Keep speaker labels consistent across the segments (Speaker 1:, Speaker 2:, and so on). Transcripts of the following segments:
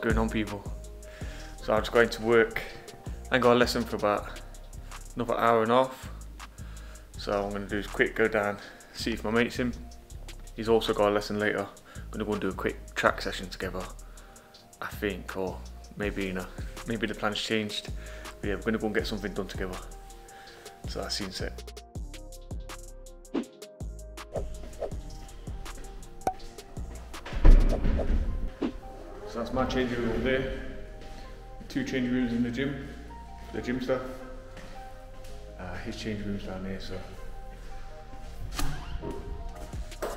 Speaker 1: going on, people? So I'm just going to work. I got a lesson for about another hour and a half. So I'm going to do is quick go down, see if my mate's in. He's also got a lesson later. I'm going to go and do a quick track session together, I think, or maybe, you know, maybe the plan's changed. But yeah, we're going to go and get something done together. So that's scene set. So that's my changing room there. 2 changing rooms in the gym, the gym stuff. His changing room's down there, so.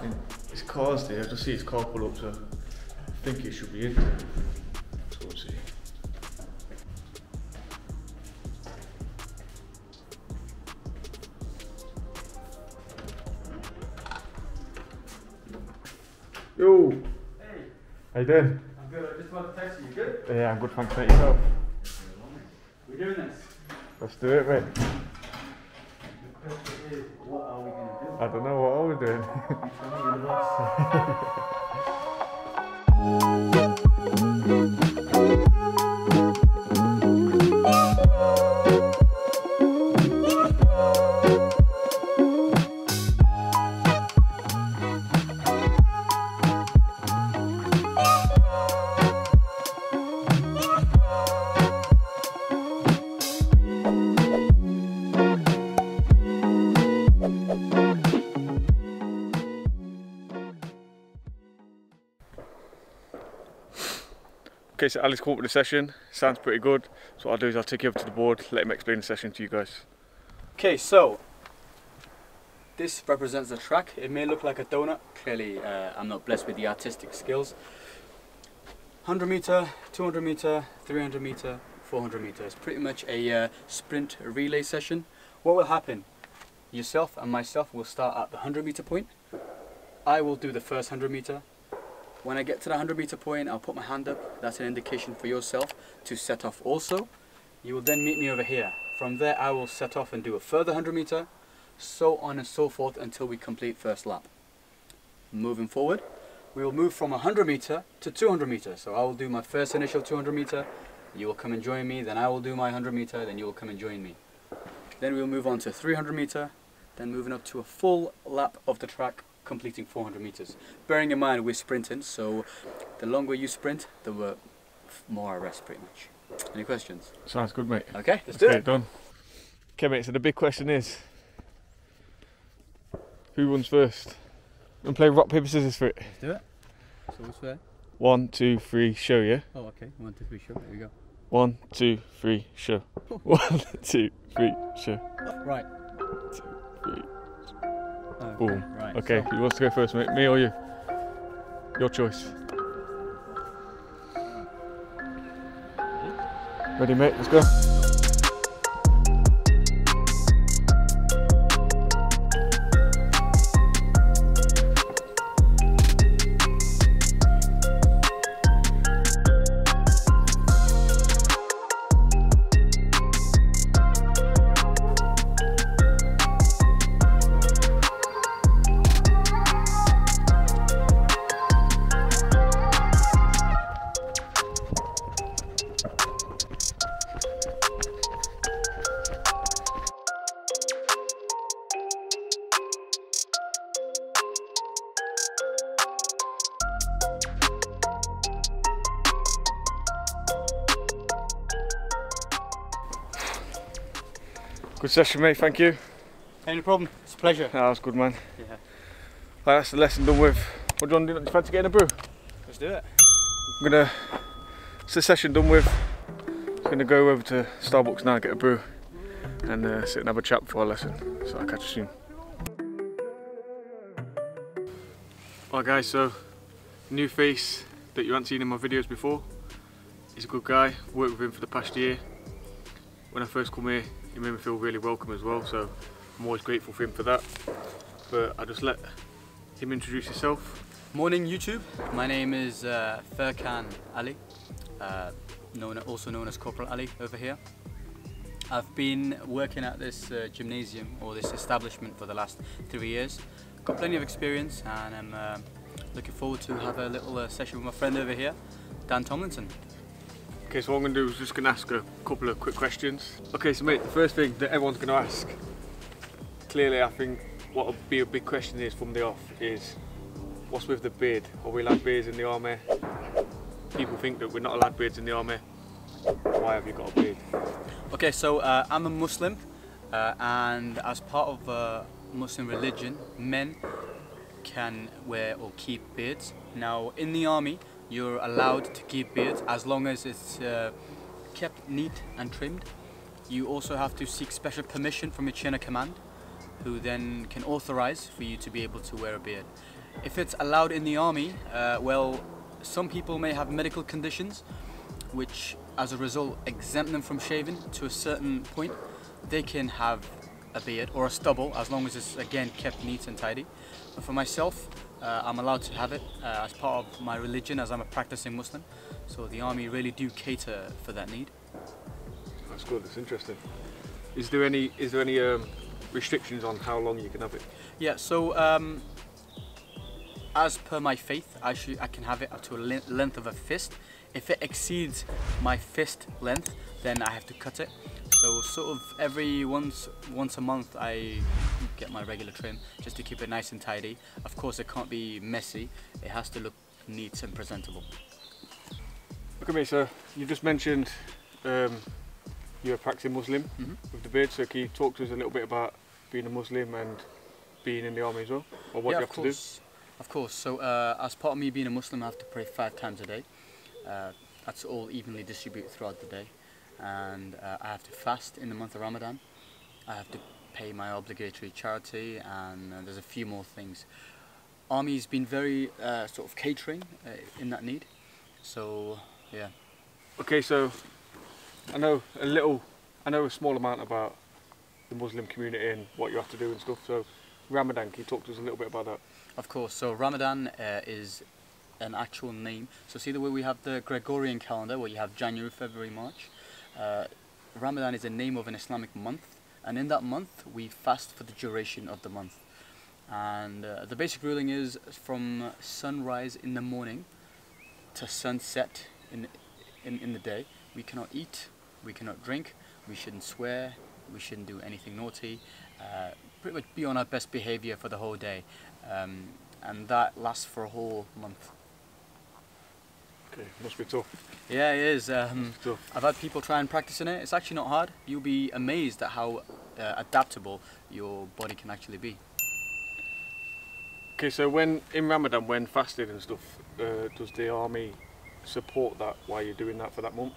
Speaker 1: And his car's there, I just see his car pull up, so I think it should be in. So we'll see. Yo!
Speaker 2: Hey!
Speaker 1: How you doing?
Speaker 2: I'm good, I just wanted to text you. You good?
Speaker 1: Yeah, I'm good, thanks mate. Yourself?
Speaker 2: We're doing this.
Speaker 1: Let's do it, mate.
Speaker 2: The question is, what are we going to do?
Speaker 1: I don't know, what are we doing?
Speaker 2: You're the boss.
Speaker 1: Okay, so Ali's come up with the session. Sounds pretty good. So what I'll do is I'll take you over to the board, let him explain the session to you guys.
Speaker 2: Okay, so this represents the track. It may look like a donut. Clearly, I'm not blessed with the artistic skills. 100 meter, 200 meter, 300 meter, 400 meter. It's pretty much a sprint relay session. What will happen? Yourself and myself will start at the 100 meter point. I will do the first 100 meter. When I get to the 100 meter point, I'll put my hand up. That's an indication for yourself to set off also. You will then meet me over here. From there, I will set off and do a further 100 meter, so on and so forth until we complete first lap. Moving forward, we will move from 100 meter to 200 meter. So I will do my first initial 200 meter. You will come and join me. Then I will do my 100 meter. Then you will come and join me. Then we'll move on to 300 meter. Then moving up to a full lap of the track, completing 400 meters. Bearing in mind we're sprinting, so the longer you sprint, the more I rest pretty much. Any questions?
Speaker 1: Sounds good, mate.
Speaker 2: Okay, let's do
Speaker 1: get
Speaker 2: it.
Speaker 1: Done. Okay, mate, so the big question is, who runs first? We're going to play rock, paper, scissors for it.
Speaker 2: Let's do it. So what's fair?
Speaker 1: 1, 2, 3, show, yeah?
Speaker 2: Oh, okay. 1, 2, 3, show. There we go.
Speaker 1: 1, 2, 3, show. 1, 2, 3, show.
Speaker 2: Right.
Speaker 1: 2, 3.
Speaker 2: Okay,
Speaker 1: Boom.
Speaker 2: right.
Speaker 1: Okay,
Speaker 2: So,
Speaker 1: who wants to go first, mate? Me or you? Your choice. Ready, mate? Let's go. Good session, mate, thank you.
Speaker 2: any problem? It's a pleasure.
Speaker 1: That was good, man.
Speaker 2: Yeah.
Speaker 1: Right, that's the lesson done with. What do you want to do? Do you fancy getting a brew?
Speaker 2: Let's do it.
Speaker 1: It's the session done with. I'm gonna go over to Starbucks now, get a brew, and sit and have a chat before our lesson. So I'll catch you soon. Alright guys, so new face that you haven't seen in my videos before. He's a good guy, worked with him for the past year. When I first come here, he made me feel really welcome as well, so I'm always grateful for him for that. But I'll just let him introduce himself.
Speaker 2: Morning YouTube, my name is Furkan Ali, also known as Corporal Ali over here. I've been working at this gymnasium or this establishment for the last 3 years. Got plenty of experience and I'm looking forward to have a little session with my friend over here. Dan Tomlinson.
Speaker 1: Okay, so what I'm going to do is just going to ask a couple of quick questions. Okay, so mate, the first thing that everyone's going to ask, clearly I think what would be a big question is from the off is, what's with the beard? Are we allowed beards in the army? People think that we're not allowed beards in the army. Why have you got a beard?
Speaker 2: Okay, so I'm a Muslim, and as part of Muslim religion, men can wear or keep beards. Now, in the army, you're allowed to keep beards as long as it's kept neat and trimmed. You also have to seek special permission from your chain of command, who then can authorize for you to be able to wear a beard. If it's allowed in the army, well, some people may have medical conditions which as a result exempt them from shaving to a certain point. They can have a beard or a stubble as long as it's again kept neat and tidy. But for myself, I'm allowed to have it as part of my religion, as I'm a practicing Muslim. So the army really do cater for that need.
Speaker 1: That's good. That's interesting. Is there any restrictions on how long you can have it?
Speaker 2: Yeah. So as per my faith, I can have it up to a length of a fist. If it exceeds my fist length, then I have to cut it. So sort of every once a month I get my regular trim just to keep it nice and tidy. Of course it can't be messy, it has to look neat and presentable.
Speaker 1: Look at me, so you just mentioned you're a practicing Muslim with the beard, so can you talk to us a little bit about being a Muslim and being in the army as well, or what you have to do?
Speaker 2: Of course, so as part of me being a Muslim, I have to pray 5 times a day. That's all evenly distributed throughout the day. And I have to fast in the month of Ramadan. I have to pay my obligatory charity, and there's a few more things. Army's been very sort of catering in that need, so yeah.
Speaker 1: Okay, so I know a small amount about the Muslim community and what you have to do and stuff, so Ramadan, can you talk to us a little bit about that?
Speaker 2: Of course, so Ramadan is an actual name. So see the way we have the Gregorian calendar where you have January, February, March. Ramadan is a name of an Islamic month, and in that month we fast for the duration of the month. And the basic ruling is from sunrise in the morning to sunset in the day. We cannot eat, we cannot drink, we shouldn't swear, we shouldn't do anything naughty, pretty much be on our best behavior for the whole day, and that lasts for a whole month.
Speaker 1: Okay, must be tough.
Speaker 2: Yeah, it is.
Speaker 1: Tough.
Speaker 2: I've had people try and practice in it. It's actually not hard. You'll be amazed at how adaptable your body can actually be.
Speaker 1: Okay, so when in Ramadan, when fasting and stuff, does the army support that while you're doing that for that month?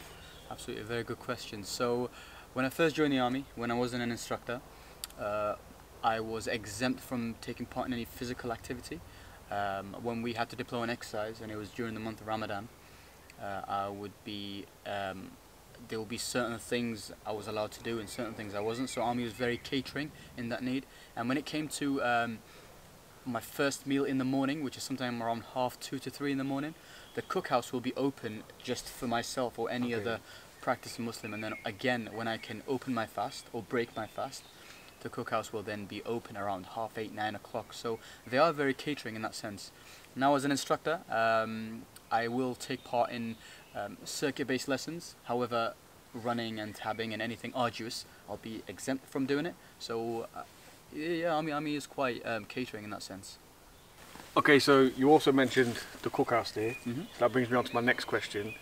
Speaker 2: Absolutely, a very good question. So when I first joined the army, when I wasn't an instructor, I was exempt from taking part in any physical activity. When we had to deploy an exercise, and it was during the month of Ramadan, there will be certain things I was allowed to do and certain things I wasn't. So army was very catering in that need. And when it came to my first meal in the morning, which is sometime around 2:30 to 3 in the morning, the cookhouse will be open just for myself or any other practicing Muslim. And then again, when I can open my fast or break my fast, the cookhouse will then be open around 8:30, 9 o'clock. So they are very catering in that sense. Now as an instructor, I will take part in circuit-based lessons. However, running and tabbing and anything arduous, I'll be exempt from doing it. So yeah, army is quite catering in that sense.
Speaker 1: Okay, so you also mentioned the cookhouse there. So that brings me on to my next question.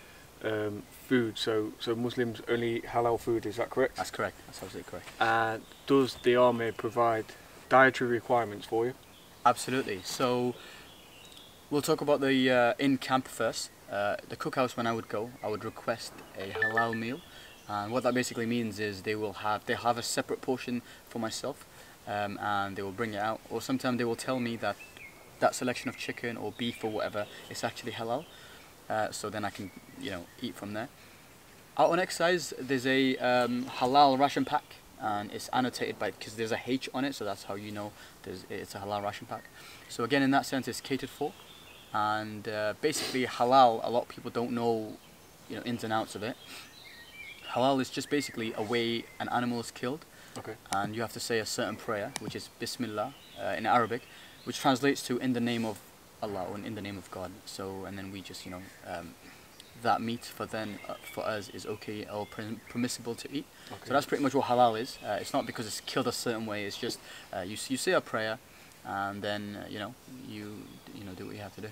Speaker 1: Food, so Muslims only halal food, is that correct?
Speaker 2: That's correct, that's absolutely correct.
Speaker 1: And does the army provide dietary requirements for you?
Speaker 2: Absolutely. So we'll talk about the in camp first. The cookhouse, when I would go, I would request a halal meal, and what that basically means is they'll have a separate portion for myself, and they will bring it out, or sometimes they will tell me that selection of chicken or beef or whatever is actually halal. So then I can, eat from there. Out on exercise, there's a halal ration pack, and it's annotated because there's a H on it, so that's how you know it's a halal ration pack. So again, in that sense, it's catered for, and basically halal, a lot of people don't know, ins and outs of it. Halal is just basically a way an animal is killed, and you have to say a certain prayer, which is Bismillah in Arabic, which translates to in the name of Allah, or in the name of God. So, and then we just, that meat for us is okay or permissible to eat. Okay. So that's pretty much what halal is. It's not because it's killed a certain way. It's just you say a prayer, and then you do what you have to do.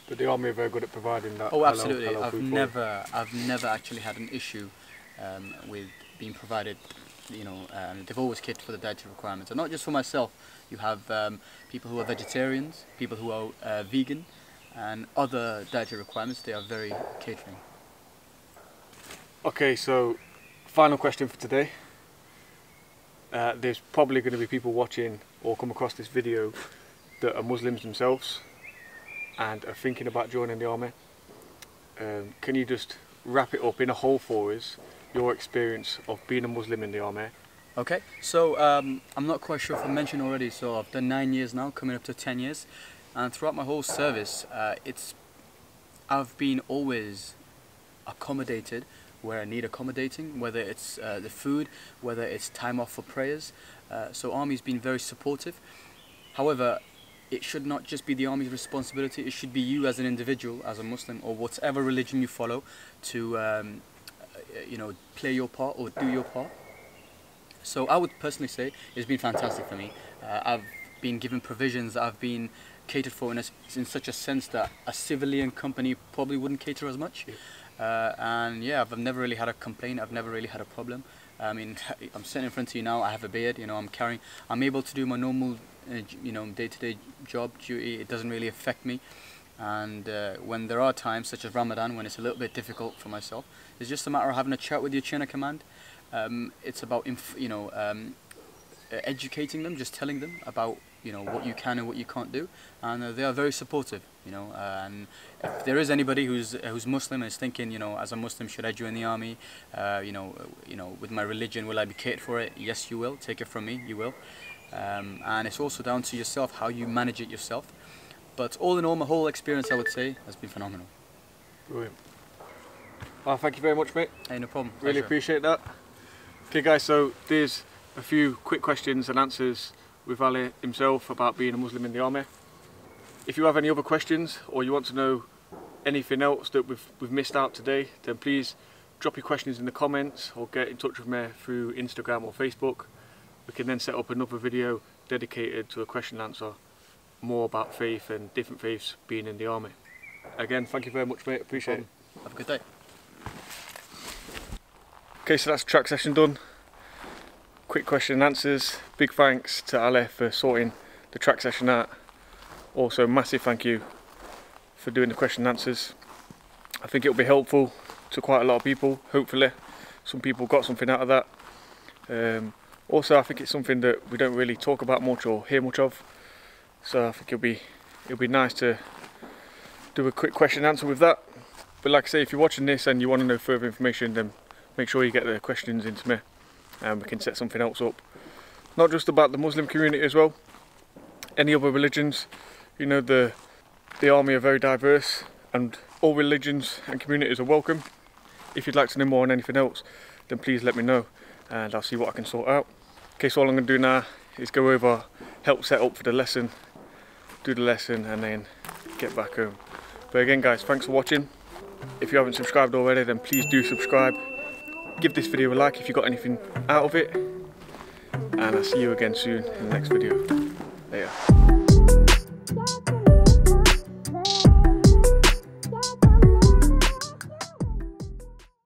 Speaker 1: But the army are very good at providing that.
Speaker 2: Oh, absolutely.
Speaker 1: Halal
Speaker 2: I've never actually had an issue with being provided. They've always catered for the dietary requirements, and not just for myself. You have people who are vegetarians, people who are vegan, and other dietary requirements. They are very catering.
Speaker 1: Okay, so final question for today. There's probably going to be people watching or come across this video that are Muslims themselves and are thinking about joining the army. Can you just wrap it up in a whole for us, your experience of being a Muslim in the army?
Speaker 2: Okay, so I'm not quite sure if I mentioned already, so I've done 9 years now, coming up to 10 years, and throughout my whole service, I've been always accommodated where I need accommodating, whether it's the food, whether it's time off for prayers. So Army's been very supportive. However, it should not just be the Army's responsibility, it should be you as an individual, as a Muslim, or whatever religion you follow, to play your part or do your part. So I would personally say it's been fantastic for me. I've been given provisions, I've been catered for in such a sense that a civilian company probably wouldn't cater as much. And yeah, I've never really had a complaint, I've never really had a problem. I mean, I'm sitting in front of you now, I have a beard, I'm able to do my normal day-to-day job duty. It doesn't really affect me. And when there are times, such as Ramadan, when it's a little bit difficult for myself, it's just a matter of having a chat with your chain of command. It's about educating them, just telling them about what you can and what you can't do, and they are very supportive. And if there is anybody who's Muslim and is thinking, as a Muslim, should I join the army? With my religion, will I be catered for it? Yes, you will. Take it from me, you will. And it's also down to yourself, how you manage it yourself. But all in all, my whole experience, I would say, has been phenomenal.
Speaker 1: Brilliant. Well, thank you very much, mate.
Speaker 2: Hey, no problem.
Speaker 1: Really
Speaker 2: Pleasure.
Speaker 1: appreciate that. Okay, guys, so there's a few quick questions and answers with Ali himself about being a Muslim in the army. If you have any other questions or you want to know anything else that we've missed out today, then please drop your questions in the comments or get in touch with me through Instagram or Facebook. We can then set up another video dedicated to a question and answer more about faith and different faiths being in the army. Again, thank you very much, mate. Appreciate it.
Speaker 2: Have a good day.
Speaker 1: Okay, so that's the track session done. Quick question and answers. Big thanks to Ali for sorting the track session out. Also, massive thank you for doing the question and answers. I think it'll be helpful to quite a lot of people. Hopefully, some people got something out of that. Also, I think it's something that we don't really talk about much or hear much of. So I think it'll be nice to do a quick question and answer with that. But like I say, if you're watching this and you want to know further information, then make sure you get the questions into me and we can set something else up. Not just about the Muslim community as well, any other religions. The army are very diverse and all religions and communities are welcome. If you'd like to know more on anything else, then please let me know and I'll see what I can sort out. Okay, so all I'm going to do now is go over, help set up for the lesson, do the lesson and then get back home. But again guys, thanks for watching. If you haven't subscribed already, then please do subscribe. Give this video a like if you got anything out of it. And I'll see you again soon in the next video. Later.